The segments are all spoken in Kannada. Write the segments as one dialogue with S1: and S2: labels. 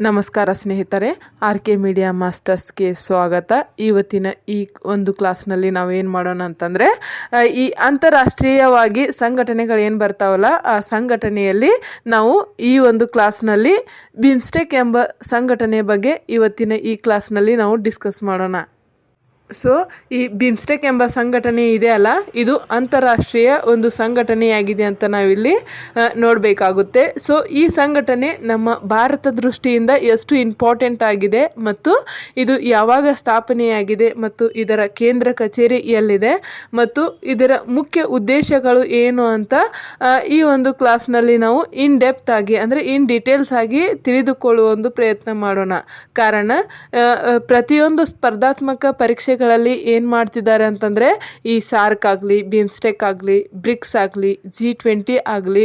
S1: ನಮಸ್ಕಾರ ಸ್ನೇಹಿತರೆ, RK ಮೀಡಿಯಾ ಮಾಸ್ಟರ್ಸ್ಗೆ ಸ್ವಾಗತ. ಇವತ್ತಿನ ಈ ಒಂದು ಕ್ಲಾಸ್ನಲ್ಲಿ ನಾವು ಏನು ಮಾಡೋಣ ಅಂತಂದರೆ, ಈ ಅಂತಾರಾಷ್ಟ್ರೀಯವಾಗಿ ಸಂಘಟನೆಗಳು ಏನು ಬರ್ತಾವಲ್ಲ, ಆ ಸಂಘಟನೆಯಲ್ಲಿ ನಾವು ಈ ಒಂದು ಕ್ಲಾಸ್ನಲ್ಲಿ ಬಿಮ್ಸ್ಟೆಕ್ ಎಂಬ ಸಂಘಟನೆ ಬಗ್ಗೆ ಇವತ್ತಿನ ಈ ಕ್ಲಾಸ್ನಲ್ಲಿ ನಾವು ಡಿಸ್ಕಸ್ ಮಾಡೋಣ. ಸೊ ಈ ಬಿಮ್ಸ್ಟೆಕ್ ಎಂಬ ಸಂಘಟನೆ ಇದೆ ಅಲ್ಲ, ಇದು ಅಂತಾರಾಷ್ಟ್ರೀಯ ಒಂದು ಸಂಘಟನೆಯಾಗಿದೆ ಅಂತ ನಾವಿಲ್ಲಿ ನೋಡಬೇಕಾಗುತ್ತೆ. ಸೊ ಈ ಸಂಘಟನೆ ನಮ್ಮ ಭಾರತ ದೃಷ್ಟಿಯಿಂದ ಎಷ್ಟು ಇಂಪಾರ್ಟೆಂಟ್ ಆಗಿದೆ ಮತ್ತು ಇದು ಯಾವಾಗ ಸ್ಥಾಪನೆಯಾಗಿದೆ ಮತ್ತು ಇದರ ಕೇಂದ್ರ ಕಚೇರಿ ಎಲ್ಲಿದೆ ಮತ್ತು ಇದರ ಮುಖ್ಯ ಉದ್ದೇಶಗಳು ಏನು ಅಂತ ಈ ಒಂದು ಕ್ಲಾಸ್ನಲ್ಲಿ ನಾವು ಇನ್ ಡೆಪ್ತ್ ಆಗಿ ಅಂದರೆ ಇನ್ ಡೀಟೇಲ್ಸ್ ಆಗಿ ತಿಳಿದುಕೊಳ್ಳುವ ಒಂದು ಪ್ರಯತ್ನ ಮಾಡೋಣ. ಕಾರಣ ಪ್ರತಿಯೊಂದು ಸ್ಪರ್ಧಾತ್ಮಕ ಪರೀಕ್ಷೆಗಳಲ್ಲಿ ಏನು ಮಾಡ್ತಿದ್ದಾರೆ ಅಂತಂದರೆ, ಈ ಸಾರ್ಕ್ ಆಗಲಿ, ಬಿಮ್ಸ್ಟೆಕ್ ಆಗಲಿ, ಬ್ರಿಕ್ಸ್ ಆಗಲಿ, G20 ಆಗಲಿ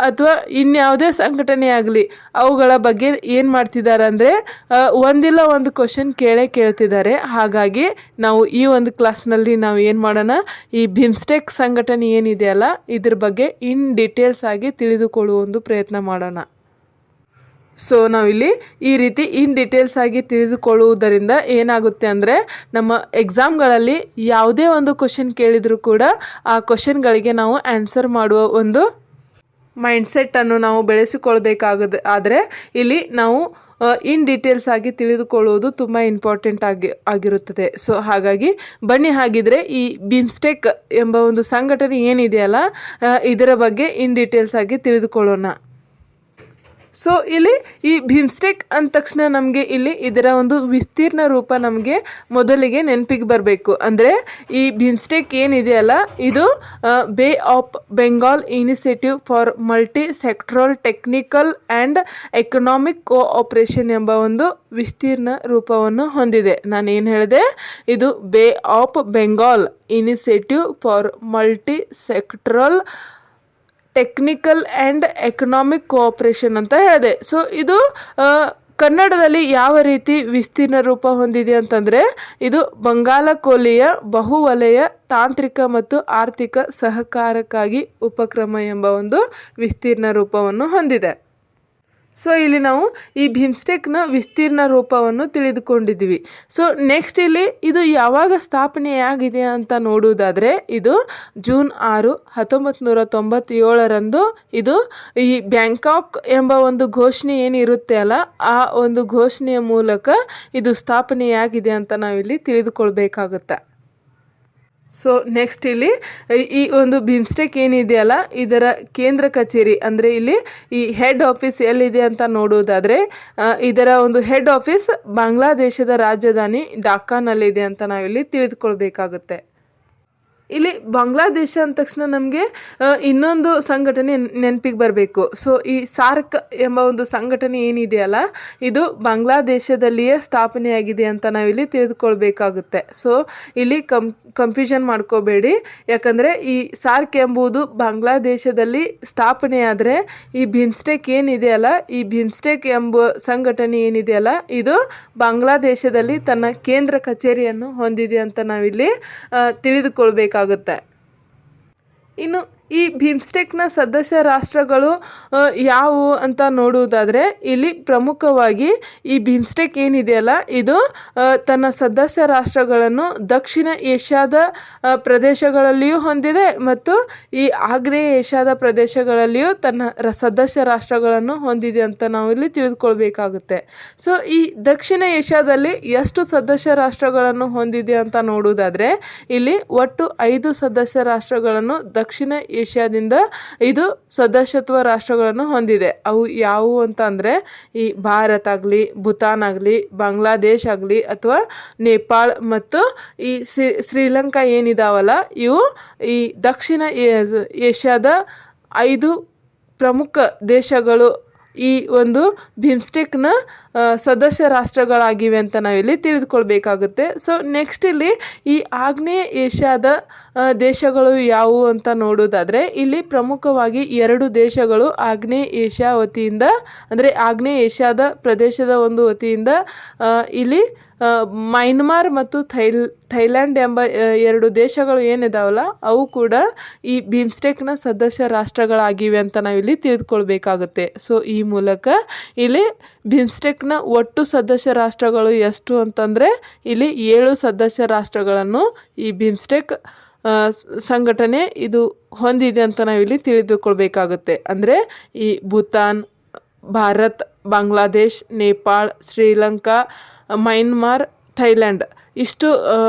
S1: ಅಥವಾ ಇನ್ಯಾವುದೇ ಸಂಘಟನೆ ಆಗಲಿ, ಅವುಗಳ ಬಗ್ಗೆ ಏನು ಮಾಡ್ತಿದ್ದಾರೆ ಅಂದರೆ ಒಂದಿಲ್ಲ ಒಂದು ಕ್ವಶನ್ ಕೇಳ್ತಿದ್ದಾರೆ. ಹಾಗಾಗಿ ನಾವು ಈ ಒಂದು ಕ್ಲಾಸ್ನಲ್ಲಿ ನಾವು ಏನು ಮಾಡೋಣ, ಈ ಬಿಮ್ಸ್ಟೆಕ್ ಸಂಘಟನೆ ಏನಿದೆಯಲ್ಲ ಇದ್ರ ಬಗ್ಗೆ ಇನ್ ಡೀಟೇಲ್ಸ್ ಆಗಿ ತಿಳಿದುಕೊಳ್ಳುವ ಒಂದು ಪ್ರಯತ್ನ ಮಾಡೋಣ. ಸೊ ನಾವಿಲ್ಲಿ ಈ ರೀತಿ ಇನ್ ಡೀಟೇಲ್ಸ್ ಆಗಿ ತಿಳಿದುಕೊಳ್ಳುವುದರಿಂದ ಏನಾಗುತ್ತೆ ಅಂದರೆ, ನಮ್ಮ ಎಕ್ಸಾಮ್ಗಳಲ್ಲಿ ಯಾವುದೇ ಒಂದು ಕ್ವಶನ್ ಕೇಳಿದರೂ ಕೂಡ ಆ ಕ್ವಶನ್ಗಳಿಗೆ ನಾವು ಆನ್ಸರ್ ಮಾಡುವ ಒಂದು ಮೈಂಡ್ಸೆಟ್ಟನ್ನು ನಾವು ಆದರೆ ಇಲ್ಲಿ ನಾವು ಇನ್ ಡೀಟೇಲ್ಸ್ ಆಗಿ ತಿಳಿದುಕೊಳ್ಳುವುದು ತುಂಬ ಇಂಪಾರ್ಟೆಂಟ್ ಆಗಿರುತ್ತದೆ. ಸೊ ಹಾಗಾಗಿ ಬನ್ನಿ, ಹಾಗಿದ್ರೆ ಈ ಬಿಮ್ಸ್ಟೆಕ್ ಎಂಬ ಒಂದು ಸಂಘಟನೆ ಏನಿದೆಯಲ್ಲ ಇದರ ಬಗ್ಗೆ ಇನ್ ಡೀಟೇಲ್ಸ್ ಆಗಿ ತಿಳಿದುಕೊಳ್ಳೋಣ. ಸೊ ಇಲ್ಲಿ ಈ ಬಿಮ್ಸ್ಟೆಕ್ ಅಂದ ತಕ್ಷಣ ನಮಗೆ ಇಲ್ಲಿ ಇದರ ಒಂದು ವಿಸ್ತೀರ್ಣ ರೂಪ ನಮಗೆ ಮೊದಲಿಗೆ ನೆನಪಿಗೆ ಬರಬೇಕು. ಅಂದರೆ ಈ ಬಿಮ್ಸ್ಟೆಕ್ ಏನಿದೆಯಲ್ಲ ಇದು bay of Bengal initiative for multi sectoral technical and economic cooperation ಎಂಬ ಒಂದು ವಿಸ್ತೀರ್ಣ ರೂಪವನ್ನು ಹೊಂದಿದೆ. ನಾನೇನು ಹೇಳಿದೆ, ಇದು bay of Bengal initiative for multi sectoral technical and economic cooperation ಅಂತ ಹೇಳಿದೆ. ಸೊ ಇದು ಕನ್ನಡದಲ್ಲಿ ಯಾವ ರೀತಿ ವಿಸ್ತೀರ್ಣ ರೂಪ ಹೊಂದಿದೆ ಅಂತಂದರೆ, ಇದು ಬಂಗಾಳಕೊಲ್ಲಿಯ ಬಹುವಲಯ ತಾಂತ್ರಿಕ ಮತ್ತು ಆರ್ಥಿಕ ಸಹಕಾರಕ್ಕಾಗಿ ಉಪಕ್ರಮ ಎಂಬ ಒಂದು ವಿಸ್ತೀರ್ಣ ರೂಪವನ್ನು ಹೊಂದಿದೆ. ಸೊ ಇಲ್ಲಿ ನಾವು ಈ ಬಿಮ್ಸ್ಟೆಕ್ನ ವಿಸ್ತೀರ್ಣ ರೂಪವನ್ನು ತಿಳಿದುಕೊಂಡಿದ್ವಿ. ಸೊ ನೆಕ್ಸ್ಟ್ ಇಲ್ಲಿ ಇದು ಯಾವಾಗ ಸ್ಥಾಪನೆಯಾಗಿದೆ ಅಂತ ನೋಡುವುದಾದರೆ, ಇದು ಜೂನ್ 6, 1997 ಇದು ಈ ಬ್ಯಾಂಕಾಕ್ ಎಂಬ ಒಂದು ಘೋಷಣೆ ಏನಿರುತ್ತೆ ಅಲ್ಲ, ಆ ಒಂದು ಘೋಷಣೆಯ ಮೂಲಕ ಇದು ಸ್ಥಾಪನೆಯಾಗಿದೆ ಅಂತ ನಾವಿಲ್ಲಿ ತಿಳಿದುಕೊಳ್ಬೇಕಾಗುತ್ತೆ. ಸೊ ನೆಕ್ಸ್ಟ್ ಇಲ್ಲಿ ಈ ಒಂದು ಬಿಮ್ಸ್ಟೆಕ್ ಏನಿದೆಯಲ್ಲ ಇದರ ಕೇಂದ್ರ ಕಚೇರಿ ಅಂದರೆ ಇಲ್ಲಿ ಈ ಹೆಡ್ ಆಫೀಸ್ ಎಲ್ಲಿದೆ ಅಂತ ನೋಡುವುದಾದರೆ, ಇದರ ಒಂದು ಹೆಡ್ ಆಫೀಸ್ ಬಾಂಗ್ಲಾದೇಶದ ರಾಜಧಾನಿ ಢಾಕಾನಲ್ಲಿದೆ ಅಂತ ನಾವಿಲ್ಲಿ ತಿಳಿದುಕೊಳ್ಬೇಕಾಗುತ್ತೆ. ಇಲ್ಲಿ ಬಾಂಗ್ಲಾದೇಶ ಅಂದ ತಕ್ಷಣ ನಮಗೆ ಇನ್ನೊಂದು ಸಂಘಟನೆ ನೆನಪಿಗೆ ಬರಬೇಕು. ಸೊ ಈ ಸಾರ್ಕ್ ಎಂಬ ಒಂದು ಸಂಘಟನೆ ಏನಿದೆಯಲ್ಲ ಇದು ಬಾಂಗ್ಲಾದೇಶದಲ್ಲಿಯೇ ಸ್ಥಾಪನೆಯಾಗಿದೆ ಅಂತ ನಾವಿಲ್ಲಿ ತಿಳಿದುಕೊಳ್ಬೇಕಾಗುತ್ತೆ. ಸೊ ಇಲ್ಲಿ ಕನ್ಫ್ಯೂಷನ್ ಮಾಡ್ಕೋಬೇಡಿ, ಯಾಕಂದರೆ ಈ ಸಾರ್ಕ್ ಎಂಬುದು ಬಾಂಗ್ಲಾದೇಶದಲ್ಲಿ ಸ್ಥಾಪನೆಯಾದರೆ ಈ ಬಿಮ್ಸ್ಟೆಕ್ ಏನಿದೆಯಲ್ಲ, ಈ ಬಿಮ್ಸ್ಟೆಕ್ ಎಂಬ ಸಂಘಟನೆ ಏನಿದೆಯಲ್ಲ ಇದು ಬಾಂಗ್ಲಾದೇಶದಲ್ಲಿ ತನ್ನ ಕೇಂದ್ರ ಕಚೇರಿಯನ್ನು ಹೊಂದಿದೆ ಅಂತ ನಾವಿಲ್ಲಿ ತಿಳಿದುಕೊಳ್ಬೇಕಾಗುತ್ತೆ. ಇನ್ನು ಈ ಬಿಮ್ಸ್ಟೆಕ್ನ ಸದಸ್ಯ ರಾಷ್ಟ್ರಗಳು ಯಾವುವು ಅಂತ ನೋಡುವುದಾದರೆ, ಇಲ್ಲಿ ಪ್ರಮುಖವಾಗಿ ಈ ಬಿಮ್ಸ್ಟೆಕ್ ಏನಿದೆಯಲ್ಲ ಇದು ತನ್ನ ಸದಸ್ಯ ರಾಷ್ಟ್ರಗಳನ್ನು ದಕ್ಷಿಣ ಏಷ್ಯಾದ ಪ್ರದೇಶಗಳಲ್ಲಿಯೂ ಹೊಂದಿದೆ ಮತ್ತು ಈ ಆಗ್ನೇಯ ಏಷ್ಯಾದ ಪ್ರದೇಶಗಳಲ್ಲಿಯೂ ತನ್ನ ಸದಸ್ಯ ರಾಷ್ಟ್ರಗಳನ್ನು ಹೊಂದಿದೆ ಅಂತ ನಾವು ಇಲ್ಲಿ ತಿಳಿದುಕೊಳ್ಬೇಕಾಗುತ್ತೆ. ಸೊ ಈ ದಕ್ಷಿಣ ಏಷ್ಯಾದಲ್ಲಿ ಎಷ್ಟು ಸದಸ್ಯ ರಾಷ್ಟ್ರಗಳನ್ನು ಹೊಂದಿದೆ ಅಂತ ನೋಡುವುದಾದರೆ, ಇಲ್ಲಿ ಒಟ್ಟು 5 ಸದಸ್ಯ ರಾಷ್ಟ್ರಗಳನ್ನು ದಕ್ಷಿಣ ಏಷ್ಯಾದಿಂದ ಇದು ಸದಸ್ಯತ್ವ ರಾಷ್ಟ್ರಗಳನ್ನು ಹೊಂದಿದೆ. ಅವು ಯಾವುವು ಅಂತ ಅಂದರೆ, ಈ ಭಾರತ ಆಗಲಿ, ಭೂತಾನ್ ಆಗಲಿ, ಬಾಂಗ್ಲಾದೇಶ್ ಆಗಲಿ ಅಥವಾ ನೇಪಾಳ ಮತ್ತು ಈ ಶ್ರೀಲಂಕಾ ಏನಿದಾವಲ್ಲ ಇವು ಈ ದಕ್ಷಿಣ ಏಷ್ಯಾದ 5 ಪ್ರಮುಖ ದೇಶಗಳು ಈ ಒಂದು ಬಿಮ್ಸ್ಟೆಕ್ನ ಸದಸ್ಯ ರಾಷ್ಟ್ರಗಳಾಗಿವೆ ಅಂತ ನಾವಿಲ್ಲಿ ತಿಳಿದುಕೊಳ್ಬೇಕಾಗುತ್ತೆ. ಸೊ ನೆಕ್ಸ್ಟ್ ಇಲ್ಲಿ ಈ ಆಗ್ನೇಯ ಏಷ್ಯಾದ ದೇಶಗಳು ಯಾವುವು ಅಂತ ನೋಡೋದಾದರೆ, ಇಲ್ಲಿ ಪ್ರಮುಖವಾಗಿ 2 ದೇಶಗಳು ಆಗ್ನೇಯ ಏಷ್ಯಾ ವತಿಯಿಂದ ಅಂದರೆ ಆಗ್ನೇಯ ಏಷ್ಯಾದ ಪ್ರದೇಶದ ಒಂದು ವತಿಯಿಂದ ಇಲ್ಲಿ ಮೈನ್ಮಾರ್ ಮತ್ತು ಥೈಲ್ಯಾಂಡ್ ಎಂಬ ಎರಡು ದೇಶಗಳು ಏನಿದಾವಲ್ಲ ಅವು ಕೂಡ ಈ ಬಿಮ್ಸ್ಟೆಕ್ನ ಸದಸ್ಯ ರಾಷ್ಟ್ರಗಳಾಗಿವೆ ಅಂತ ನಾವಿಲ್ಲಿ ತಿಳಿದುಕೊಳ್ಬೇಕಾಗುತ್ತೆ. ಸೊ ಈ ಮೂಲಕ ಇಲ್ಲಿ ಬಿಮ್ಸ್ಟೆಕ್ನ ಒಟ್ಟು ಸದಸ್ಯ ರಾಷ್ಟ್ರಗಳು ಎಷ್ಟು ಅಂತಂದರೆ ಇಲ್ಲಿ 7 ಸದಸ್ಯ ರಾಷ್ಟ್ರಗಳನ್ನು ಈ ಬಿಮ್ಸ್ಟೆಕ್ ಸಂಘಟನೆ ಇದು ಹೊಂದಿದೆ ಅಂತ ನಾವಿಲ್ಲಿ ತಿಳಿದುಕೊಳ್ಬೇಕಾಗುತ್ತೆ. ಅಂದರೆ ಈ ಭೂತಾನ್, ಭಾರತ್, ಬಾಂಗ್ಲಾದೇಶ್, ನೇಪಾಳ, ಶ್ರೀಲಂಕಾ, ಮೈನ್ಮಾರ್, ಥೈಲ್ಯಾಂಡ್ ಇಷ್ಟು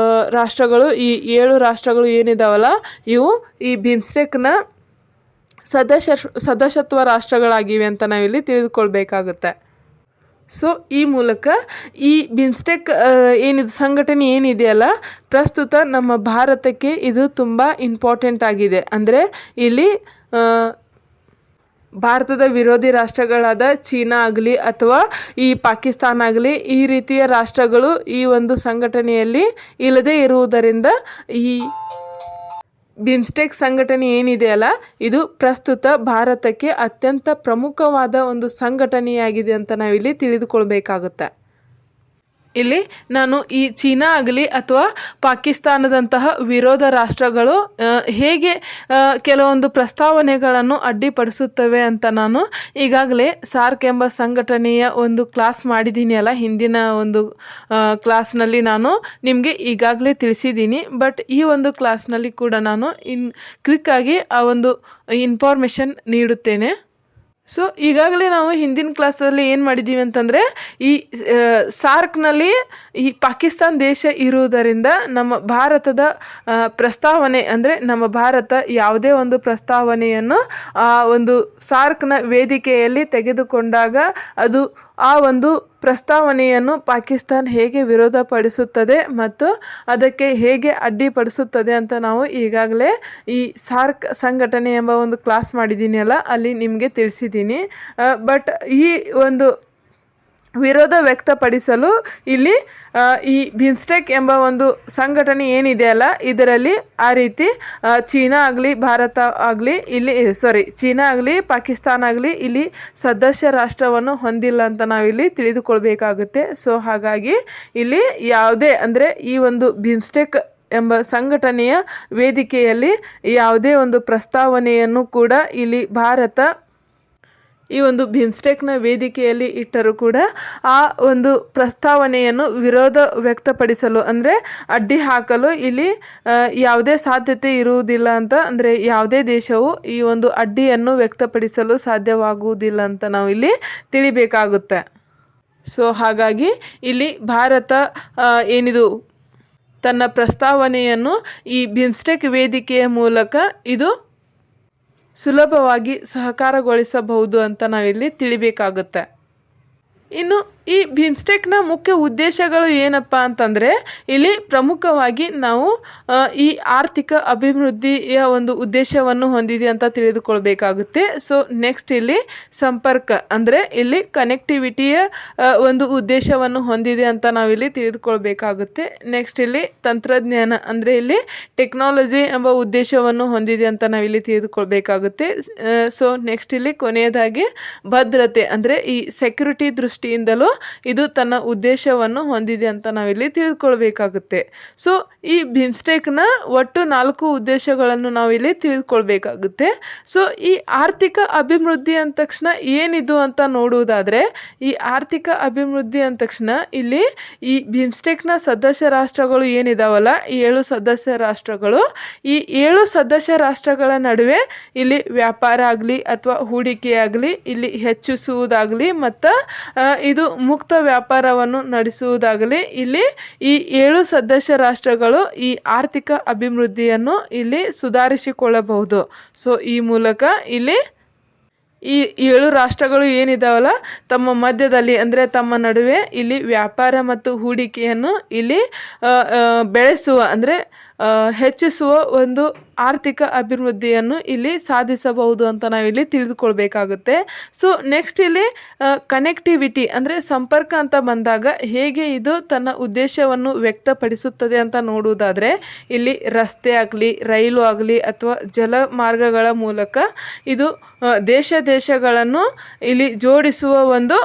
S1: ರಾಷ್ಟ್ರಗಳು, ಈ 7 ರಾಷ್ಟ್ರಗಳು ಏನಿದಾವಲ್ಲ ಇವು ಈ ಬಿಮ್ಸ್ಟೆಕ್ನ ಸದಸ್ಯತ್ವ ರಾಷ್ಟ್ರಗಳಾಗಿವೆ ಅಂತ ನಾವಿಲ್ಲಿ ತಿಳಿದುಕೊಳ್ಬೇಕಾಗುತ್ತೆ. ಸೊ ಈ ಮೂಲಕ ಈ ಬಿಮ್ಸ್ಟೆಕ್ ಸಂಘಟನೆ ಏನಿದೆಯಲ್ಲ ಪ್ರಸ್ತುತ ನಮ್ಮ ಭಾರತಕ್ಕೆ ಇದು ತುಂಬ ಇಂಪಾರ್ಟೆಂಟ್ ಆಗಿದೆ. ಅಂದರೆ ಇಲ್ಲಿ ಭಾರತದ ವಿರೋಧಿ ರಾಷ್ಟ್ರಗಳಾದ ಚೀನಾ ಆಗಲಿ ಅಥವಾ ಈ ಪಾಕಿಸ್ತಾನ ಆಗಲಿ ಈ ರೀತಿಯ ರಾಷ್ಟ್ರಗಳು ಈ ಒಂದು ಸಂಘಟನೆಯಲ್ಲಿ ಇಲ್ಲದೇ ಇರುವುದರಿಂದ ಈ ಬಿಮ್ಸ್ಟೆಕ್ ಸಂಘಟನೆ ಏನಿದೆಯಲ್ಲ ಇದು ಪ್ರಸ್ತುತ ಭಾರತಕ್ಕೆ ಅತ್ಯಂತ ಪ್ರಮುಖವಾದ ಒಂದು ಸಂಘಟನೆಯಾಗಿದೆ ಅಂತ ನಾವಿಲ್ಲಿ ತಿಳಿದುಕೊಳ್ಬೇಕಾಗುತ್ತೆ. ಇಲ್ಲಿ ನಾನು ಈ ಚೀನಾ ಆಗಲಿ ಅಥವಾ ಪಾಕಿಸ್ತಾನದಂತಹ ವಿರೋಧ ರಾಷ್ಟ್ರಗಳು ಹೇಗೆ ಕೆಲವೊಂದು ಪ್ರಸ್ತಾವನೆಗಳನ್ನು ಅಡ್ಡಿಪಡಿಸುತ್ತವೆ ಅಂತ ನಾನು ಈಗಾಗಲೇ ಸಾರ್ಕ್ ಎಂಬ ಸಂಘಟನೆಯ ಒಂದು ಕ್ಲಾಸ್ ಮಾಡಿದ್ದೀನಿ ಅಲ್ಲ, ಹಿಂದಿನ ಒಂದು ಕ್ಲಾಸ್ನಲ್ಲಿ ನಾನು ನಿಮಗೆ ಈಗಾಗಲೇ ತಿಳಿಸಿದ್ದೀನಿ. ಬಟ್ ಈ ಒಂದು ಕ್ಲಾಸ್ನಲ್ಲಿ ಕೂಡ ನಾನು ಕ್ವಿಕ್ಕಾಗಿ ಆ ಒಂದು ಇನ್ಫಾರ್ಮೇಷನ್ ನೀಡುತ್ತೇನೆ. ಸೊ ಈಗಾಗಲೇ ನಾವು ಹಿಂದಿನ ಕ್ಲಾಸಲ್ಲಿ ಏನು ಮಾಡಿದ್ದೀವಿ ಅಂತಂದರೆ ಈ ಸಾರ್ಕ್ನಲ್ಲಿ ಈ ಪಾಕಿಸ್ತಾನ ದೇಶ ಇರುವುದರಿಂದ ನಮ್ಮ ಭಾರತದ ಪ್ರಸ್ತಾವನೆ ಅಂದರೆ ನಮ್ಮ ಭಾರತ ಯಾವುದೇ ಒಂದು ಪ್ರಸ್ತಾವನೆಯನ್ನು ಒಂದು ಸಾರ್ಕ್ನ ವೇದಿಕೆಯಲ್ಲಿ ತೆಗೆದುಕೊಂಡಾಗ ಅದು ಆ ಒಂದು ಪ್ರಸ್ತಾವನೆಯನ್ನು ಪಾಕಿಸ್ತಾನ ಹೇಗೆ ವಿರೋಧಪಡಿಸುತ್ತದೆ ಮತ್ತು ಅದಕ್ಕೆ ಹೇಗೆ ಅಡ್ಡಿಪಡಿಸುತ್ತದೆ ಅಂತ ನಾವು ಈಗಾಗಲೇ ಈ ಸಾರ್ಕ್ ಸಂಘಟನೆ ಎಂಬ ಒಂದು ಕ್ಲಾಸ್ ಮಾಡಿದ್ದೀನಿ ಅಲ್ಲ, ಅಲ್ಲಿ ನಿಮಗೆ ತಿಳಿಸಿದ್ದೀನಿ. ಬಟ್ ಈ ಒಂದು ವಿರೋಧ ವ್ಯಕ್ತಪಡಿಸಲು ಇಲ್ಲಿ ಈ ಬಿಮ್ಸ್ಟೆಕ್ ಎಂಬ ಒಂದು ಸಂಘಟನೆ ಏನಿದೆಯಲ್ಲ ಇದರಲ್ಲಿ ಆ ರೀತಿ ಚೀನಾ ಆಗಲಿ ಭಾರತ ಆಗಲಿ ಚೀನಾ ಆಗಲಿ ಪಾಕಿಸ್ತಾನ ಆಗಲಿ ಇಲ್ಲಿ ಸದಸ್ಯ ರಾಷ್ಟ್ರವನ್ನು ಹೊಂದಿಲ್ಲ ಅಂತ ನಾವಿಲ್ಲಿ ತಿಳಿದುಕೊಳ್ಬೇಕಾಗುತ್ತೆ. ಸೊ ಹಾಗಾಗಿ ಇಲ್ಲಿ ಯಾವುದೇ ಅಂದರೆ ಈ ಒಂದು ಬಿಮ್ಸ್ಟೆಕ್ ಎಂಬ ಸಂಘಟನೆಯ ವೇದಿಕೆಯಲ್ಲಿ ಯಾವುದೇ ಒಂದು ಪ್ರಸ್ತಾವನೆಯನ್ನು ಕೂಡ ಇಲ್ಲಿ ಭಾರತ ಈ ಒಂದು ಬಿಮ್ಸ್ಟೆಕ್ನ ವೇದಿಕೆಯಲ್ಲಿ ಇಟ್ಟರೂ ಕೂಡ ಆ ಒಂದು ಪ್ರಸ್ತಾವನೆಯನ್ನು ವಿರೋಧ ವ್ಯಕ್ತಪಡಿಸಲು ಅಂದರೆ ಅಡ್ಡಿ ಹಾಕಲು ಇಲ್ಲಿ ಯಾವುದೇ ಸಾಧ್ಯತೆ ಇರುವುದಿಲ್ಲ ಅಂತ, ಅಂದರೆ ಯಾವುದೇ ದೇಶವು ಈ ಒಂದು ಅಡ್ಡಿಯನ್ನು ವ್ಯಕ್ತಪಡಿಸಲು ಸಾಧ್ಯವಾಗುವುದಿಲ್ಲ ಅಂತ ನಾವು ಇಲ್ಲಿ ತಿಳಿಬೇಕಾಗುತ್ತೆ. ಸೊ ಹಾಗಾಗಿ ಇಲ್ಲಿ ಭಾರತ ಏನಿದು ತನ್ನ ಪ್ರಸ್ತಾವನೆಯನ್ನು ಈ ಬಿಮ್ಸ್ಟೆಕ್ ವೇದಿಕೆಯ ಮೂಲಕ ಇದು ಸುಲಭವಾಗಿ ಸಹಕಾರಗೊಳಿಸಬಹುದು ಅಂತ ನಾವಿಲ್ಲಿ ತಿಳಿಬೇಕಾಗುತ್ತೆ. ಇನ್ನು ಈ ಬಿಮ್ಸ್ಟೆಕ್ನ ಮುಖ್ಯ ಉದ್ದೇಶಗಳು ಏನಪ್ಪ ಅಂತಂದರೆ ಇಲ್ಲಿ ಪ್ರಮುಖವಾಗಿ ನಾವು ಈ ಆರ್ಥಿಕ ಅಭಿವೃದ್ಧಿಯ ಒಂದು ಉದ್ದೇಶವನ್ನು ಹೊಂದಿದೆ ಅಂತ ತಿಳಿದುಕೊಳ್ಬೇಕಾಗುತ್ತೆ. ಸೊ ನೆಕ್ಸ್ಟ್ ಇಲ್ಲಿ ಸಂಪರ್ಕ ಅಂದರೆ ಇಲ್ಲಿ ಕನೆಕ್ಟಿವಿಟಿಯ ಒಂದು ಉದ್ದೇಶವನ್ನು ಹೊಂದಿದೆ ಅಂತ ನಾವಿಲ್ಲಿ ತಿಳಿದುಕೊಳ್ಬೇಕಾಗುತ್ತೆ. ನೆಕ್ಸ್ಟ್ ಇಲ್ಲಿ ತಂತ್ರಜ್ಞಾನ ಅಂದರೆ ಇಲ್ಲಿ ಟೆಕ್ನಾಲಜಿ ಎಂಬ ಉದ್ದೇಶವನ್ನು ಹೊಂದಿದೆ ಅಂತ ನಾವಿಲ್ಲಿ ತಿಳಿದುಕೊಳ್ಬೇಕಾಗುತ್ತೆ. ಸೊ ನೆಕ್ಸ್ಟ್ ಇಲ್ಲಿ ಕೊನೆಯದಾಗಿ ಭದ್ರತೆ ಅಂದರೆ ಈ ಸೆಕ್ಯುರಿಟಿ ದೃಷ್ಟಿಯಿಂದಲೂ ಇದು ತನ್ನ ಉದ್ದೇಶವನ್ನು ಹೊಂದಿದೆ ಅಂತ ನಾವಿಲ್ಲಿ ತಿಳಿದುಕೊಳ್ಬೇಕಾಗುತ್ತೆ. ಸೊ ಈ ಬಿಮ್ಸ್ಟೆಕ್ನ ಒಟ್ಟು 4 ಉದ್ದೇಶಗಳನ್ನು ನಾವಿಲ್ಲಿ ತಿಳಿದುಕೊಳ್ಬೇಕಾಗುತ್ತೆ. ಸೊ ಈ ಆರ್ಥಿಕ ಅಭಿವೃದ್ಧಿ ಅಂದ ತಕ್ಷಣ ಏನಿದು ಅಂತ ನೋಡುವುದಾದರೆ ಈ ಆರ್ಥಿಕ ಅಭಿವೃದ್ಧಿ ಅಂದ ತಕ್ಷಣ ಇಲ್ಲಿ ಈ ಬಿಮ್ಸ್ಟೆಕ್ನ ಸದಸ್ಯ ರಾಷ್ಟ್ರಗಳು ಏನಿದಾವಲ್ಲ 7 ಸದಸ್ಯ ರಾಷ್ಟ್ರಗಳು, ಈ 7 ಸದಸ್ಯ ರಾಷ್ಟ್ರಗಳ ನಡುವೆ ಇಲ್ಲಿ ವ್ಯಾಪಾರ ಆಗಲಿ ಅಥವಾ ಹೂಡಿಕೆ ಆಗಲಿ ಇಲ್ಲಿ ಹೆಚ್ಚಿಸುವುದಾಗಲಿ ಮತ್ತು ಇದು ಮುಕ್ತ ವ್ಯಾಪಾರವನ್ನು ನಡೆಸುವುದಾಗಲಿ ಇಲ್ಲಿ ಈ 7 ಸದಸ್ಯ ರಾಷ್ಟ್ರಗಳು ಈ ಆರ್ಥಿಕ ಅಭಿವೃದ್ಧಿಯನ್ನು ಇಲ್ಲಿ ಸುಧಾರಿಸಿಕೊಳ್ಳಬಹುದು. ಸೊ ಈ ಮೂಲಕ ಇಲ್ಲಿ ಈ 7 ರಾಷ್ಟ್ರಗಳು ಏನಿದಾವಲ್ಲ ತಮ್ಮ ಮಧ್ಯದಲ್ಲಿ ಅಂದರೆ ತಮ್ಮ ನಡುವೆ ಇಲ್ಲಿ ವ್ಯಾಪಾರ ಮತ್ತು ಹೂಡಿಕೆಯನ್ನು ಇಲ್ಲಿ ಬೆಳೆಸುವ ಅಂದರೆ ಹೆಚ್ಚಿಸುವ ಒಂದು ಆರ್ಥಿಕ ಅಭಿವೃದ್ಧಿಯನ್ನು ಇಲ್ಲಿ ಸಾಧಿಸಬಹುದು ಅಂತ ನಾವಿಲ್ಲಿ ತಿಳಿದುಕೊಳ್ಬೇಕಾಗುತ್ತೆ. ಸೊ ನೆಕ್ಸ್ಟ್ ಇಲ್ಲಿ ಕನೆಕ್ಟಿವಿಟಿ ಅಂದರೆ ಸಂಪರ್ಕ ಅಂತ ಬಂದಾಗ ಹೇಗೆ ಇದು ತನ್ನ ಉದ್ದೇಶವನ್ನು ವ್ಯಕ್ತಪಡಿಸುತ್ತದೆ ಅಂತ ನೋಡುವುದಾದರೆ ಇಲ್ಲಿ ರಸ್ತೆ ಆಗಲಿ ರೈಲು ಆಗಲಿ ಅಥವಾ ಜಲ ಮಾರ್ಗಗಳ ಮೂಲಕ ಇದು ದೇಶಗಳನ್ನು ಇಲ್ಲಿ ಜೋಡಿಸುವ ಒಂದು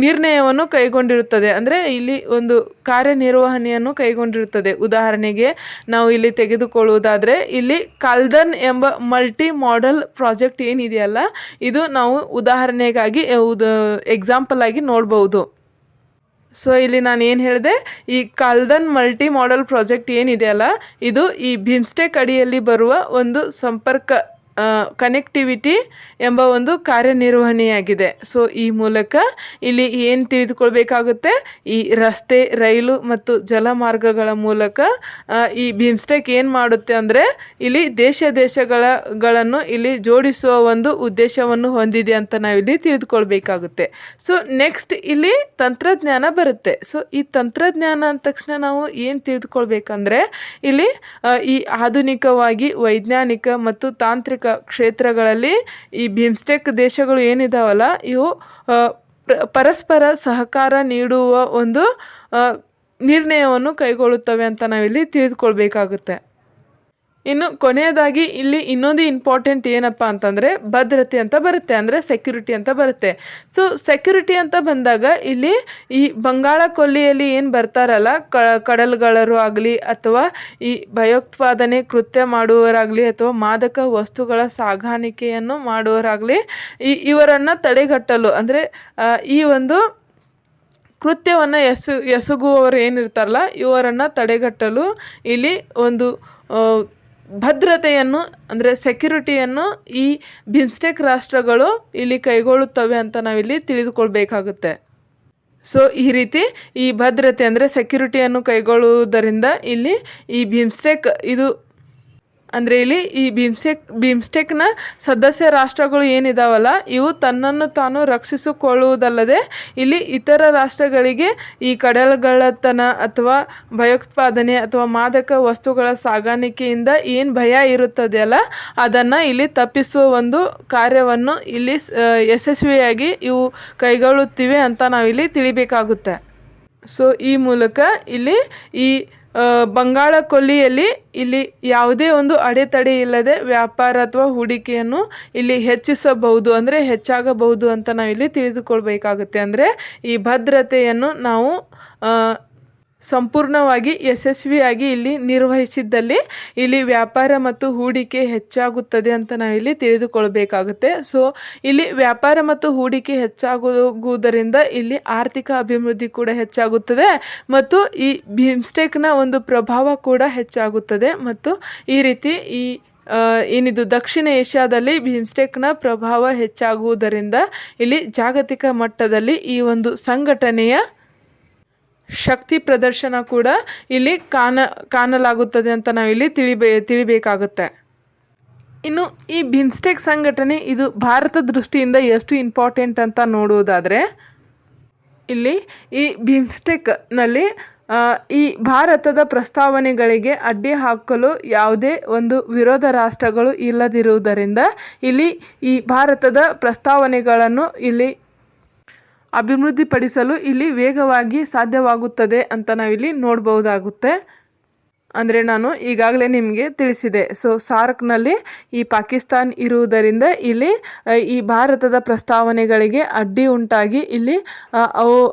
S1: ನಿರ್ಣಯವನ್ನು ಕೈಗೊಂಡಿರುತ್ತದೆ. ಅಂದರೆ ಇಲ್ಲಿ ಒಂದು ಕಾರ್ಯನಿರ್ವಹಣೆಯನ್ನು ಕೈಗೊಂಡಿರುತ್ತದೆ. ಉದಾಹರಣೆಗೆ ನಾವು ಇಲ್ಲಿ ತೆಗೆದುಕೊಳ್ಳುವುದಾದರೆ ಇಲ್ಲಿ ಕಲ್ದನ್ ಎಂಬ ಮಲ್ಟಿ ಮಾಡೆಲ್ ಪ್ರಾಜೆಕ್ಟ್ ಏನಿದೆಯಲ್ಲ, ಇದು ನಾವು ಉದಾಹರಣೆಗಾಗಿ ಎಕ್ಸಾಂಪಲ್ ಆಗಿ ನೋಡ್ಬೋದು. ಸೊ ಇಲ್ಲಿ ನಾನು ಏನು ಹೇಳಿದೆ, ಈ ಕಲ್ದನ್ ಮಲ್ಟಿ ಮಾಡೆಲ್ ಪ್ರಾಜೆಕ್ಟ್ ಏನಿದೆಯಲ್ಲ, ಇದು ಈ ಬಿಮ್ಸ್ಟೆಕ್ ಅಡಿಯಲ್ಲಿ ಬರುವ ಒಂದು ಸಂಪರ್ಕ ಕನೆಕ್ಟಿವಿಟಿ ಎಂಬ ಒಂದು ಕಾರ್ಯನಿರ್ವಹಣೆಯಾಗಿದೆ. ಸೊ ಈ ಮೂಲಕ ಇಲ್ಲಿ ಏನು ತಿಳಿದುಕೊಳ್ಬೇಕಾಗುತ್ತೆ, ಈ ರಸ್ತೆ, ರೈಲು ಮತ್ತು ಜಲಮಾರ್ಗಗಳ ಮೂಲಕ ಈ ಬಿಮ್ಸ್ಟೆಕ್ ಏನು ಮಾಡುತ್ತೆ ಅಂದರೆ ಇಲ್ಲಿ ದೇಶಗಳನ್ನು ಇಲ್ಲಿ ಜೋಡಿಸುವ ಒಂದು ಉದ್ದೇಶವನ್ನು ಹೊಂದಿದೆ ಅಂತ ನಾವಿಲ್ಲಿ ತಿಳಿದುಕೊಳ್ಬೇಕಾಗುತ್ತೆ. ಸೊ ನೆಕ್ಸ್ಟ್ ಇಲ್ಲಿ ತಂತ್ರಜ್ಞಾನ ಬರುತ್ತೆ. ಸೊ ಈ ತಂತ್ರಜ್ಞಾನ ಅಂದ ತಕ್ಷಣ ನಾವು ಏನು ತಿಳಿದುಕೊಳ್ಬೇಕಂದ್ರೆ ಇಲ್ಲಿ ಈ ಆಧುನಿಕವಾಗಿ ವೈಜ್ಞಾನಿಕ ಮತ್ತು ತಾಂತ್ರಿಕ ಕ್ಷೇತ್ರಗಳಲ್ಲಿ ಈ ಬಿಮ್ಸ್ಟೆಕ್ ದೇಶಗಳು ಏನಿದಾವಲ್ಲ, ಇವು ಪರಸ್ಪರ ಸಹಕಾರ ನೀಡುವ ಒಂದು ನಿರ್ಣಯವನ್ನು ಕೈಗೊಳ್ಳುತ್ತವೆ ಅಂತ ನಾವಿಲ್ಲಿ ತಿಳಿದುಕೊಳ್ಬೇಕಾಗುತ್ತೆ. ಇನ್ನು ಕೊನೆಯದಾಗಿ ಇಲ್ಲಿ ಇನ್ನೊಂದು ಇಂಪಾರ್ಟೆಂಟ್ ಏನಪ್ಪ ಅಂತಂದರೆ ಭದ್ರತೆ ಅಂತ ಬರುತ್ತೆ, ಅಂದರೆ ಸೆಕ್ಯುರಿಟಿ ಅಂತ ಬರುತ್ತೆ. ಸೊ ಸೆಕ್ಯುರಿಟಿ ಅಂತ ಬಂದಾಗ ಇಲ್ಲಿ ಈ ಬಂಗಾಳ ಕೊಲ್ಲಿಯಲ್ಲಿ ಏನು ಬರ್ತಾರಲ್ಲ, ಕಡಲ್ಗಳರು ಆಗಲಿ ಅಥವಾ ಈ ಭಯೋತ್ಪಾದನೆ ಕೃತ್ಯ ಮಾಡುವವರಾಗಲಿ ಅಥವಾ ಮಾದಕ ವಸ್ತುಗಳ ಸಾಗಾಣಿಕೆಯನ್ನು ಮಾಡುವವರಾಗಲಿ ಇವರನ್ನು ತಡೆಗಟ್ಟಲು, ಅಂದರೆ ಈ ಒಂದು ಕೃತ್ಯವನ್ನು ಎಸಗುವವರು ಏನಿರ್ತಾರಲ್ಲ ಇವರನ್ನು ತಡೆಗಟ್ಟಲು ಇಲ್ಲಿ ಒಂದು ಭದ್ರತೆಯನ್ನು, ಅಂದರೆ ಸೆಕ್ಯುರಿಟಿಯನ್ನು ಈ ಬಿಮ್ಸ್ಟೆಕ್ ರಾಷ್ಟ್ರಗಳು ಇಲ್ಲಿ ಕೈಗೊಳ್ಳುತ್ತವೆ ಅಂತ ನಾವಿಲ್ಲಿ ತಿಳಿದುಕೊಳ್ಬೇಕಾಗುತ್ತೆ. ಸೊ ಈ ರೀತಿ ಈ ಭದ್ರತೆ ಅಂದರೆ ಸೆಕ್ಯುರಿಟಿಯನ್ನು ಕೈಗೊಳ್ಳುವುದರಿಂದ ಇಲ್ಲಿ ಈ ಬಿಮ್ಸ್ಟೆಕ್ ಇದು ಅಂದರೆ ಇಲ್ಲಿ ಈ ಬಿಮ್ಸ್ಟೆಕ್ನ ಸದಸ್ಯ ರಾಷ್ಟ್ರಗಳು ಏನಿದಾವಲ್ಲ, ಇವು ತನ್ನನ್ನು ತಾನು ರಕ್ಷಿಸಿಕೊಳ್ಳುವುದಲ್ಲದೆ ಇಲ್ಲಿ ಇತರ ರಾಷ್ಟ್ರಗಳಿಗೆ ಈ ಕಡಲ್ಗಳ್ಳತನ ಅಥವಾ ಭಯೋತ್ಪಾದನೆ ಅಥವಾ ಮಾದಕ ವಸ್ತುಗಳ ಸಾಗಾಣಿಕೆಯಿಂದ ಏನು ಭಯ ಇರುತ್ತದೆಯಲ್ಲ ಅದನ್ನು ಇಲ್ಲಿ ತಪ್ಪಿಸುವ ಒಂದು ಕಾರ್ಯವನ್ನು ಇಲ್ಲಿ ಯಶಸ್ವಿಯಾಗಿ ಇವು ಕೈಗೊಳ್ಳುತ್ತಿವೆ ಅಂತ ನಾವಿಲ್ಲಿ ತಿಳಿಬೇಕಾಗುತ್ತೆ. ಸೊ ಈ ಮೂಲಕ ಇಲ್ಲಿ ಈ ಬಂಗಾಳ ಕೊಲ್ಲಿಯಲ್ಲಿ ಇಲ್ಲಿ ಯಾವುದೇ ಒಂದು ಅಡೆತಡೆ ಇಲ್ಲದೆ ವ್ಯಾಪಾರ ಅಥವಾ ಹೂಡಿಕೆಯನ್ನು ಇಲ್ಲಿ ಹೆಚ್ಚಿಸಬಹುದು, ಅಂದರೆ ಹೆಚ್ಚಾಗಬಹುದು ಅಂತ ನಾವಿಲ್ಲಿ ತಿಳಿದುಕೊಳ್ಬೇಕಾಗುತ್ತೆ. ಅಂದರೆ ಈ ಭದ್ರತೆಯನ್ನು ನಾವು ಸಂಪೂರ್ಣವಾಗಿ ಯಶಸ್ವಿಯಾಗಿ ಇಲ್ಲಿ ನಿರ್ವಹಿಸಿದ್ದಲ್ಲಿ ಇಲ್ಲಿ ವ್ಯಾಪಾರ ಮತ್ತು ಹೂಡಿಕೆ ಹೆಚ್ಚಾಗುತ್ತದೆ ಅಂತ ನಾವಿಲ್ಲಿ ತಿಳಿದುಕೊಳ್ಬೇಕಾಗುತ್ತೆ. ಸೊ ಇಲ್ಲಿ ವ್ಯಾಪಾರ ಮತ್ತು ಹೂಡಿಕೆ ಹೆಚ್ಚಾಗುವುದರಿಂದ ಇಲ್ಲಿ ಆರ್ಥಿಕ ಅಭಿವೃದ್ಧಿ ಕೂಡ ಹೆಚ್ಚಾಗುತ್ತದೆ ಮತ್ತು ಈ ಬಿಮ್ಸ್ಟೆಕ್ನ ಒಂದು ಪ್ರಭಾವ ಕೂಡ ಹೆಚ್ಚಾಗುತ್ತದೆ. ಮತ್ತು ಈ ರೀತಿ ಈ ಏನಿದು ದಕ್ಷಿಣ ಏಷ್ಯಾದಲ್ಲಿ ಬಿಮ್ಸ್ಟೆಕ್ನ ಪ್ರಭಾವ ಹೆಚ್ಚಾಗುವುದರಿಂದ ಇಲ್ಲಿ ಜಾಗತಿಕ ಮಟ್ಟದಲ್ಲಿ ಈ ಒಂದು ಸಂಘಟನೆಯ ಶಕ್ತಿ ಪ್ರದರ್ಶನ ಕೂಡ ಇಲ್ಲಿ ಕಾಣಲಾಗುತ್ತದೆ ಅಂತ ನಾವಿಲ್ಲಿ ತಿಳಿಬೇಕಾಗುತ್ತೆ. ಇನ್ನು ಈ ಬಿಮ್ಸ್ಟೆಕ್ ಸಂಘಟನೆ ಇದು ಭಾರತ ದೃಷ್ಟಿಯಿಂದ ಎಷ್ಟು ಇಂಪಾರ್ಟೆಂಟ್ ಅಂತ ನೋಡುವುದಾದರೆ, ಇಲ್ಲಿ ಈ ಬಿಮ್ಸ್ಟೆಕ್ನಲ್ಲಿ ಈ ಭಾರತದ ಪ್ರಸ್ತಾವನೆಗಳಿಗೆ ಅಡ್ಡಿ ಹಾಕಲು ಯಾವುದೇ ಒಂದು ವಿರೋಧ ರಾಷ್ಟ್ರಗಳು ಇಲ್ಲದಿರುವುದರಿಂದ ಇಲ್ಲಿ ಈ ಭಾರತದ ಪ್ರಸ್ತಾವನೆಗಳನ್ನು ಇಲ್ಲಿ ಅಭಿವೃದ್ಧಿಪಡಿಸಲು ಇಲ್ಲಿ ವೇಗವಾಗಿ ಸಾಧ್ಯವಾಗುತ್ತದೆ ಅಂತ ನಾವಿಲ್ಲಿ ನೋಡ್ಬೋದಾಗುತ್ತೆ. ಅಂದರೆ ನಾನು ಈಗಾಗಲೇ ನಿಮಗೆ ತಿಳಿಸಿದೆ. ಸೊ ಸಾರ್ಕ್ನಲ್ಲಿ ಈ ಪಾಕಿಸ್ತಾನ್ ಇರುವುದರಿಂದ ಇಲ್ಲಿ ಈ ಭಾರತದ ಪ್ರಸ್ತಾವನೆಗಳಿಗೆ ಅಡ್ಡಿ ಉಂಟಾಗಿ ಇಲ್ಲಿ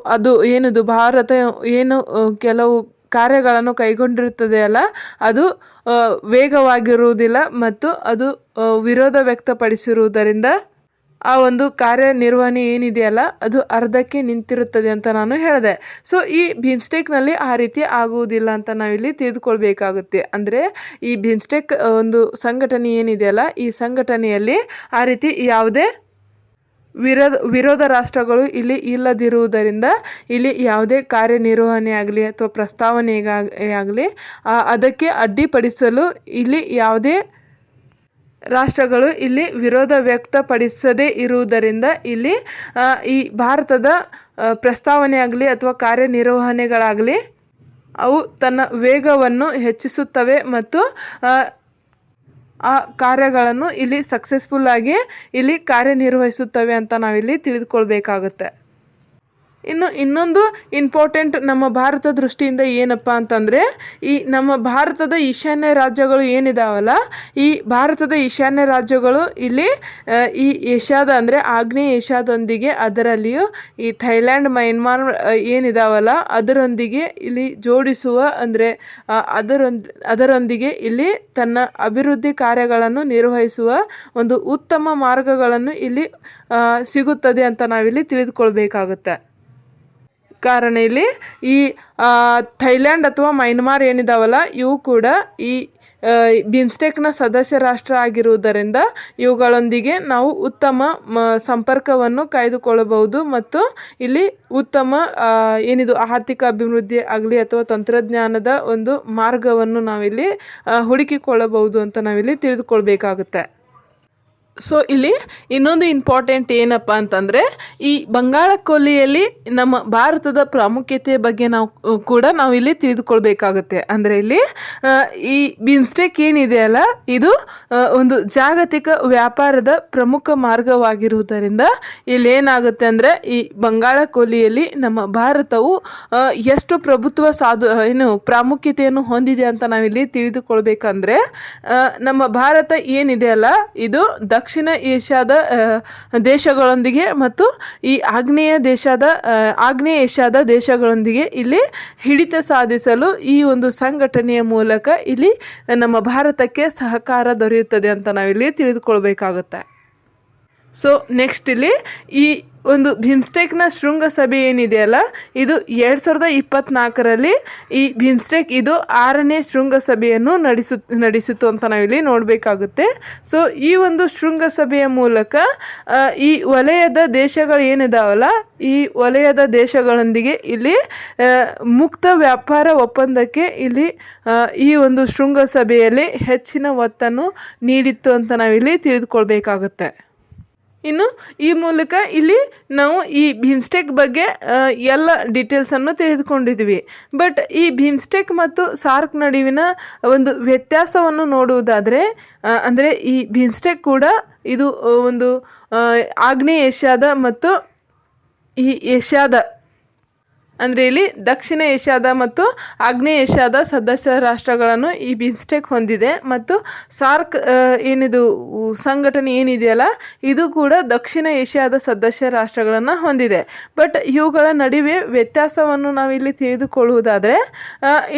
S1: ಭಾರತ ಏನು ಕೆಲವು ಕಾರ್ಯಗಳನ್ನು ಕೈಗೊಂಡಿರುತ್ತದೆಯಲ್ಲ ಅದು ವೇಗವಾಗಿರುವುದಿಲ್ಲ ಮತ್ತು ಅದು ವಿರೋಧ ವ್ಯಕ್ತಪಡಿಸಿರುವುದರಿಂದ ಆ ಒಂದು ಕಾರ್ಯನಿರ್ವಹಣೆ ಏನಿದೆಯಲ್ಲ ಅದು ಅರ್ಧಕ್ಕೆ ನಿಂತಿರುತ್ತದೆ ಅಂತ ನಾನು ಹೇಳಿದೆ. ಸೊ ಈ ಬಿಮ್ಸ್ಟೆಕ್ನಲ್ಲಿ ಆ ರೀತಿ ಆಗುವುದಿಲ್ಲ ಅಂತ ನಾವಿಲ್ಲಿ ತಿಳಿದುಕೊಳ್ಬೇಕಾಗುತ್ತೆ. ಅಂದರೆ ಈ ಬಿಮ್ಸ್ಟೆಕ್ ಒಂದು ಸಂಘಟನೆ ಏನಿದೆಯಲ್ಲ ಈ ಸಂಘಟನೆಯಲ್ಲಿ ಆ ರೀತಿ ಯಾವುದೇ ವಿರೋಧ ರಾಷ್ಟ್ರಗಳು ಇಲ್ಲಿ ಇಲ್ಲದಿರುವುದರಿಂದ ಇಲ್ಲಿ ಯಾವುದೇ ಕಾರ್ಯನಿರ್ವಹಣೆ ಆಗಲಿ ಅಥವಾ ಪ್ರಸ್ತಾವನೆಯಾಗಲಿ ಅದಕ್ಕೆ ಅಡ್ಡಿಪಡಿಸಲು ಇಲ್ಲಿ ಯಾವುದೇ ರಾಷ್ಟ್ರಗಳು ಇಲ್ಲಿ ವಿರೋಧ ವ್ಯಕ್ತಪಡಿಸದೇ ಇರುವುದರಿಂದ ಇಲ್ಲಿ ಈ ಭಾರತದ ಪ್ರಸ್ತಾವನೆ ಆಗಲಿ ಅಥವಾ ಕಾರ್ಯನಿರ್ವಹಣೆಗಳಾಗಲಿ ಅವು ತನ್ನ ವೇಗವನ್ನು ಹೆಚ್ಚಿಸುತ್ತವೆ ಮತ್ತು ಆ ಕಾರ್ಯಗಳನ್ನು ಇಲ್ಲಿ ಸಕ್ಸಸ್ಫುಲ್ಲಾಗಿ ಇಲ್ಲಿ ಕಾರ್ಯನಿರ್ವಹಿಸುತ್ತವೆ ಅಂತ ನಾವಿಲ್ಲಿ ತಿಳಿದುಕೊಳ್ಬೇಕಾಗುತ್ತೆ. ಇನ್ನೊಂದು ಇಂಪಾರ್ಟೆಂಟ್ ನಮ್ಮ ಭಾರತ ದೃಷ್ಟಿಯಿಂದ ಏನಪ್ಪ ಅಂತಂದರೆ, ಈ ನಮ್ಮ ಭಾರತದ ಈಶಾನ್ಯ ರಾಜ್ಯಗಳು ಏನಿದಾವಲ್ಲ, ಈ ಭಾರತದ ಈಶಾನ್ಯ ರಾಜ್ಯಗಳು ಇಲ್ಲಿ ಈ ಏಷ್ಯಾದ ಅಂದರೆ ಆಗ್ನೇಯ ಏಷ್ಯಾದೊಂದಿಗೆ, ಅದರಲ್ಲಿಯೂ ಈ ಥೈಲ್ಯಾಂಡ್, ಮಯನ್ಮಾರ್ ಏನಿದಾವಲ್ಲ ಅದರೊಂದಿಗೆ ಇಲ್ಲಿ ಜೋಡಿಸುವ ಅಂದರೆ ಅದರೊಂದಿಗೆ ಇಲ್ಲಿ ತನ್ನ ಅಭಿವೃದ್ಧಿ ಕಾರ್ಯಗಳನ್ನು ನಿರ್ವಹಿಸುವ ಒಂದು ಉತ್ತಮ ಮಾರ್ಗಗಳನ್ನು ಇಲ್ಲಿ ಸಿಗುತ್ತದೆ ಅಂತ ನಾವಿಲ್ಲಿ ತಿಳಿದುಕೊಳ್ಬೇಕಾಗುತ್ತೆ. ಕಾರಣ ಇಲ್ಲಿ ಈ ಥೈಲ್ಯಾಂಡ್ ಅಥವಾ ಮಯನ್ಮಾರ್ ಏನಿದಾವಲ್ಲ ಇವು ಕೂಡ ಈ ಬಿಮ್ಸ್ಟೆಕ್ನ ಸದಸ್ಯ ರಾಷ್ಟ್ರ ಆಗಿರುವುದರಿಂದ ಇವುಗಳೊಂದಿಗೆ ನಾವು ಉತ್ತಮ ಸಂಪರ್ಕವನ್ನು ಕಾಯ್ದುಕೊಳ್ಳಬಹುದು ಮತ್ತು ಇಲ್ಲಿ ಉತ್ತಮ ಏನಿದು ಆರ್ಥಿಕ ಅಭಿವೃದ್ಧಿ ಆಗಲಿ ಅಥವಾ ತಂತ್ರಜ್ಞಾನದ ಒಂದು ಮಾರ್ಗವನ್ನು ನಾವಿಲ್ಲಿ ಹುಡುಕಿಕೊಳ್ಳಬಹುದು ಅಂತ ನಾವಿಲ್ಲಿ ತಿಳಿದುಕೊಳ್ಬೇಕಾಗುತ್ತೆ. ಸೊ ಇಲ್ಲಿ ಇನ್ನೊಂದು ಇಂಪಾರ್ಟೆಂಟ್ ಏನಪ್ಪ ಅಂತಂದರೆ, ಈ ಬಂಗಾಳ ಕೊಲ್ಲಿಯಲ್ಲಿ ನಮ್ಮ ಭಾರತದ ಪ್ರಾಮುಖ್ಯತೆಯ ಬಗ್ಗೆ ನಾವು ಇಲ್ಲಿ ತಿಳಿದುಕೊಳ್ಬೇಕಾಗುತ್ತೆ. ಅಂದರೆ ಇಲ್ಲಿ ಈ ಬಿಮ್ಸ್ಟೆಕ್ ಏನಿದೆಯಲ್ಲ ಇದು ಒಂದು ಜಾಗತಿಕ ವ್ಯಾಪಾರದ ಪ್ರಮುಖ ಮಾರ್ಗವಾಗಿರುವುದರಿಂದ ಇಲ್ಲಿ ಏನಾಗುತ್ತೆ ಅಂದರೆ, ಈ ಬಂಗಾಳ ಕೊಲ್ಲಿಯಲ್ಲಿ ನಮ್ಮ ಭಾರತವು ಎಷ್ಟು ಪ್ರಭುತ್ವ ಪ್ರಾಮುಖ್ಯತೆಯನ್ನು ಹೊಂದಿದೆ ಅಂತ ನಾವಿಲ್ಲಿ ತಿಳಿದುಕೊಳ್ಬೇಕಂದ್ರೆ, ನಮ್ಮ ಭಾರತ ಏನಿದೆಯಲ್ಲ ಇದು ದಕ್ಷಿಣ ಏಷ್ಯಾದ ದೇಶಗಳೊಂದಿಗೆ ಮತ್ತು ಈ ಆಗ್ನೇಯ ಏಷ್ಯಾದ ದೇಶಗಳೊಂದಿಗೆ ಇಲ್ಲಿ ಹಿಡಿತ ಸಾಧಿಸಲು ಈ ಒಂದು ಸಂಘಟನೆಯ ಮೂಲಕ ಇಲ್ಲಿ ನಮ್ಮ ಭಾರತಕ್ಕೆ ಸಹಕಾರ ದೊರೆಯುತ್ತದೆ ಅಂತ ನಾವಿಲ್ಲಿ ತಿಳಿದುಕೊಳ್ಬೇಕಾಗುತ್ತೆ. ಸೊ ನೆಕ್ಸ್ಟ್ ಇಲ್ಲಿ ಈ ಒಂದು ಬಿಮ್ಸ್ಟೆಕ್ನ ಶೃಂಗಸಭೆ ಏನಿದೆಯಲ್ಲ ಇದು 2024ರಲ್ಲಿ ಈ ಬಿಮ್ಸ್ಟೆಕ್ ಇದು 6ನೇ ಶೃಂಗಸಭೆಯನ್ನು ನಡೆಸಿತು ಅಂತ ನಾವಿಲ್ಲಿ ನೋಡಬೇಕಾಗುತ್ತೆ. ಸೊ ಈ ಒಂದು ಶೃಂಗಸಭೆಯ ಮೂಲಕ ಈ ವಲಯದ ದೇಶಗಳು ಏನಿದಾವಲ್ಲ ಈ ವಲಯದ ದೇಶಗಳೊಂದಿಗೆ ಇಲ್ಲಿ ಮುಕ್ತ ವ್ಯಾಪಾರ ಒಪ್ಪಂದಕ್ಕೆ ಇಲ್ಲಿ ಈ ಒಂದು ಶೃಂಗಸಭೆಯಲ್ಲಿ ಹೆಚ್ಚಿನ ಒತ್ತನ್ನು ನೀಡಿತ್ತು ಅಂತ ನಾವಿಲ್ಲಿ ತಿಳಿದುಕೊಳ್ಬೇಕಾಗುತ್ತೆ. ಇನ್ನು ಈ ಮೂಲಕ ಇಲ್ಲಿ ನಾವು ಈ ಬಿಮ್ಸ್ಟೆಕ್ ಬಗ್ಗೆ ಎಲ್ಲ ಡೀಟೇಲ್ಸನ್ನು ತೆಗೆದುಕೊಂಡಿದ್ವಿ. ಬಟ್ ಈ ಬಿಮ್ಸ್ಟೆಕ್ ಮತ್ತು ಸಾರ್ಕ್ ನಡುವಿನ ಒಂದು ವ್ಯತ್ಯಾಸವನ್ನು ನೋಡುವುದಾದರೆ, ಅಂದರೆ ಈ ಬಿಮ್ಸ್ಟೆಕ್ ಕೂಡ ಇದು ಒಂದು ಆಗ್ನೇಯ ಏಷ್ಯಾದ ಮತ್ತು ಈ ಏಷ್ಯಾದ ಅಂದರೆ ಇಲ್ಲಿ ದಕ್ಷಿಣ ಏಷ್ಯಾದ ಮತ್ತು ಆಗ್ನೇಯ ಏಷ್ಯಾದ ಸದಸ್ಯ ರಾಷ್ಟ್ರಗಳನ್ನು ಈ ಬಿಮ್ಸ್ಟೆಕ್ ಹೊಂದಿದೆ ಮತ್ತು ಸಾರ್ಕ್ ಏನಿದು ಸಂಘಟನೆ ಏನಿದೆಯಲ್ಲ ಇದು ಕೂಡ ದಕ್ಷಿಣ ಏಷ್ಯಾದ ಸದಸ್ಯ ರಾಷ್ಟ್ರಗಳನ್ನು ಹೊಂದಿದೆ. ಬಟ್ ಇವುಗಳ ನಡುವೆ ವ್ಯತ್ಯಾಸವನ್ನು ನಾವಿಲ್ಲಿ ತಿಳಿದುಕೊಳ್ಳುವುದಾದರೆ,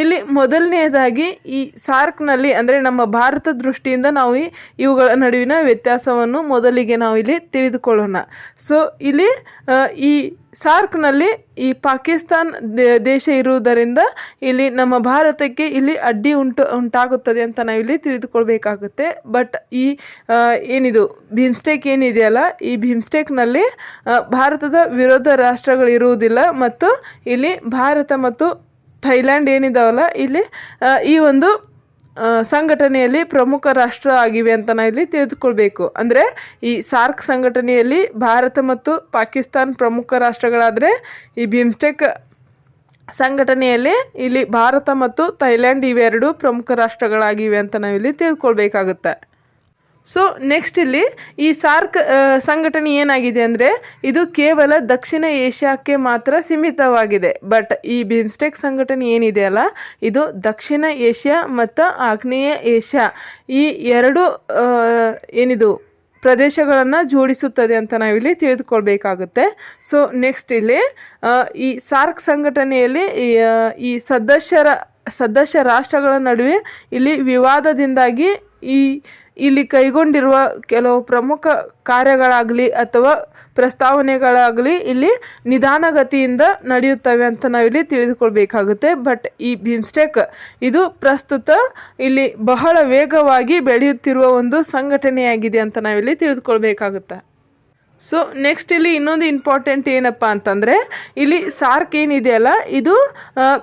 S1: ಇಲ್ಲಿ ಮೊದಲನೆಯದಾಗಿ ಈ ಸಾರ್ಕ್ನಲ್ಲಿ ಅಂದರೆ ನಮ್ಮ ಭಾರತ ದೃಷ್ಟಿಯಿಂದ ನಾವು ಇವುಗಳ ನಡುವಿನ ವ್ಯತ್ಯಾಸವನ್ನು ಮೊದಲಿಗೆ ನಾವಿಲ್ಲಿ ತಿಳಿದುಕೊಳ್ಳೋಣ. ಸೊ ಇಲ್ಲಿ ಈ ಸಾರ್ಕ್ನಲ್ಲಿ ಈ ಪಾಕಿಸ್ತಾನ್ ದೇಶ ಇರುವುದರಿಂದ ಇಲ್ಲಿ ನಮ್ಮ ಭಾರತಕ್ಕೆ ಇಲ್ಲಿ ಅಡ್ಡಿ ಉಂಟಾಗುತ್ತದೆ ಅಂತ ನಾವಿಲ್ಲಿ ತಿಳಿದುಕೊಳ್ಬೇಕಾಗುತ್ತೆ. ಬಟ್ ಈ ಏನಿದು ಬಿಮ್ಸ್ಟೆಕ್ ಏನಿದೆಯಲ್ಲ ಈ ಬಿಮ್ಸ್ಟೆಕ್ನಲ್ಲಿ ಭಾರತದ ವಿರೋಧ ರಾಷ್ಟ್ರಗಳು ಇರುವುದಿಲ್ಲ ಮತ್ತು ಇಲ್ಲಿ ಭಾರತ ಮತ್ತು ಥೈಲ್ಯಾಂಡ್ ಏನಿದಾವಲ್ಲ ಇಲ್ಲಿ ಈ ಒಂದು ಸಂಘಟನೆಯಲ್ಲಿ ಪ್ರಮುಖ ರಾಷ್ಟ್ರ ಆಗಿವೆ ಅಂತ ನಾವಿಲ್ಲಿ ತಿಳಿದುಕೊಳ್ಬೇಕು. ಅಂದರೆ ಈ ಸಾರ್ಕ್ ಸಂಘಟನೆಯಲ್ಲಿ ಭಾರತ ಮತ್ತು ಪಾಕಿಸ್ತಾನ್ ಪ್ರಮುಖ ರಾಷ್ಟ್ರಗಳಾದರೆ, ಈ ಬಿಮ್ಸ್ಟೆಕ್ ಸಂಘಟನೆಯಲ್ಲಿ ಇಲ್ಲಿ ಭಾರತ ಮತ್ತು ಥೈಲ್ಯಾಂಡ್ ಇವೆರಡು ಪ್ರಮುಖ ರಾಷ್ಟ್ರಗಳಾಗಿವೆ ಅಂತ ನಾವಿಲ್ಲಿ ತಿಳಿದುಕೊಳ್ಬೇಕಾಗುತ್ತೆ. ಸೊ ನೆಕ್ಸ್ಟ್ ಇಲ್ಲಿ ಈ ಸಾರ್ಕ್ ಸಂಘಟನೆ ಏನಾಗಿದೆ ಅಂದರೆ ಇದು ಕೇವಲ ದಕ್ಷಿಣ ಏಷ್ಯಾಕ್ಕೆ ಮಾತ್ರ ಸೀಮಿತವಾಗಿದೆ. ಬಟ್ ಈ ಬಿಮ್ಸ್ಟೆಕ್ ಸಂಘಟನೆ ಏನಿದೆಯಲ್ಲ ಇದು ದಕ್ಷಿಣ ಏಷ್ಯಾ ಮತ್ತು ಆಗ್ನೇಯ ಏಷ್ಯಾ ಈ ಎರಡು ಏನಿದು ಪ್ರದೇಶಗಳನ್ನು ಜೋಡಿಸುತ್ತದೆ ಅಂತ ನಾವಿಲ್ಲಿ ತಿಳಿದುಕೊಳ್ಬೇಕಾಗುತ್ತೆ. ಸೊ ನೆಕ್ಸ್ಟ್ ಇಲ್ಲಿ ಈ ಸಾರ್ಕ್ ಸಂಘಟನೆಯಲ್ಲಿ ಈ ಸದಸ್ಯ ರಾಷ್ಟ್ರಗಳ ನಡುವೆ ಇಲ್ಲಿ ವಿವಾದದಿಂದಾಗಿ ಇಲ್ಲಿ ಕೈಗೊಂಡಿರುವ ಕೆಲವು ಪ್ರಮುಖ ಕಾರ್ಯಗಳಾಗಲಿ ಅಥವಾ ಪ್ರಸ್ತಾವನೆಗಳಾಗಲಿ ಇಲ್ಲಿ ನಿಧಾನಗತಿಯಿಂದ ನಡೆಯುತ್ತವೆ ಅಂತ ನಾವಿಲ್ಲಿ ತಿಳಿದುಕೊಳ್ಬೇಕಾಗುತ್ತೆ. ಬಟ್ ಈ ಬಿಮ್ಸ್ಟೆಕ್ ಇದು ಪ್ರಸ್ತುತ ಇಲ್ಲಿ ಬಹಳ ವೇಗವಾಗಿ ಬೆಳೆಯುತ್ತಿರುವ ಒಂದು ಸಂಘಟನೆಯಾಗಿದೆ ಅಂತ ನಾವಿಲ್ಲಿ ತಿಳಿದುಕೊಳ್ಬೇಕಾಗುತ್ತೆ. ಸೊ ನೆಕ್ಸ್ಟ್ ಇಲ್ಲಿ ಇನ್ನೊಂದು ಇಂಪಾರ್ಟೆಂಟ್ ಏನಪ್ಪ ಅಂತಂದರೆ, ಇಲ್ಲಿ ಸಾರ್ಕ್ ಏನಿದೆಯಲ್ಲ ಇದು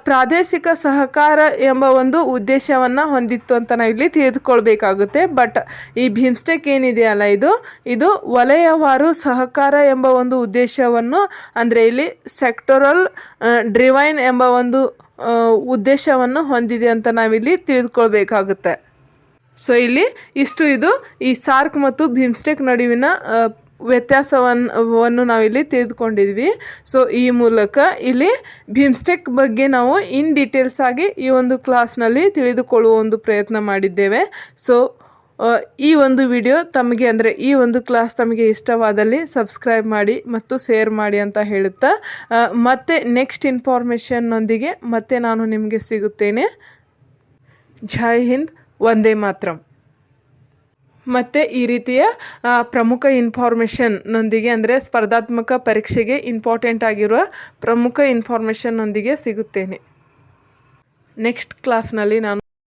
S1: ಪ್ರಾದೇಶಿಕ ಸಹಕಾರ ಎಂಬ ಒಂದು ಉದ್ದೇಶವನ್ನು ಹೊಂದಿತ್ತು ಅಂತ ನಾವಿಲ್ಲಿ ತಿಳಿದುಕೊಳ್ಬೇಕಾಗುತ್ತೆ. ಬಟ್ ಈ ಬಿಮ್ಸ್ಟೆಕ್ ಏನಿದೆಯಲ್ಲ ಇದು ವಲಯವಾರು ಸಹಕಾರ ಎಂಬ ಒಂದು ಉದ್ದೇಶವನ್ನು, ಅಂದರೆ ಇಲ್ಲಿ ಸೆಕ್ಟೋರಲ್ ಡ್ರಿವೈನ್ ಎಂಬ ಒಂದು ಉದ್ದೇಶವನ್ನು ಹೊಂದಿದೆ ಅಂತ ನಾವಿಲ್ಲಿ ತಿಳಿದುಕೊಳ್ಬೇಕಾಗುತ್ತೆ. ಸೊ ಇಲ್ಲಿ ಇದು ಈ ಸಾರ್ಕ್ ಮತ್ತು ಬಿಮ್ಸ್ಟೆಕ್ ನಡುವಿನ ವ್ಯತ್ಯಾಸವನ್ನು ನಾವಿಲ್ಲಿ ತಿಳಿದುಕೊಂಡಿದ್ವಿ. ಸೊ ಈ ಮೂಲಕ ಇಲ್ಲಿ ಬಿಮ್ಸ್ಟೆಕ್ ಬಗ್ಗೆ ನಾವು ಇನ್ ಡೀಟೇಲ್ಸ್ ಆಗಿ ಈ ಒಂದು ಕ್ಲಾಸ್ನಲ್ಲಿ ತಿಳಿದುಕೊಳ್ಳುವ ಒಂದು ಪ್ರಯತ್ನ ಮಾಡಿದ್ದೇವೆ. ಸೊ ಈ ಒಂದು ವಿಡಿಯೋ ತಮಗೆ ಅಂದರೆ ಈ ಒಂದು ಕ್ಲಾಸ್ ತಮಗೆ ಇಷ್ಟವಾದಲ್ಲಿ ಸಬ್ಸ್ಕ್ರೈಬ್ ಮಾಡಿ ಮತ್ತು ಶೇರ್ ಮಾಡಿ ಅಂತ ಹೇಳುತ್ತಾ ಮತ್ತೆ ನೆಕ್ಸ್ಟ್ ಇನ್ಫಾರ್ಮೇಷನ್ನೊಂದಿಗೆ ಮತ್ತೆ ನಾನು ನಿಮಗೆ ಸಿಗುತ್ತೇನೆ. ಜೈ ಹಿಂದ್, ವಂದೇ ಮಾತರಂ. ಮತ್ತು ಈ ರೀತಿಯ ಪ್ರಮುಖ ಇನ್ಫಾರ್ಮೇಷನ್ನೊಂದಿಗೆ ಅಂದರೆ ಸ್ಪರ್ಧಾತ್ಮಕ ಪರೀಕ್ಷೆಗೆ ಇಂಪಾರ್ಟೆಂಟ್ ಆಗಿರುವ ಪ್ರಮುಖ ಇನ್ಫಾರ್ಮೇಷನ್ನೊಂದಿಗೆ ಸಿಗುತ್ತೇನೆ. ನೆಕ್ಸ್ಟ್ ಕ್ಲಾಸ್ನಲ್ಲಿ ನಾನು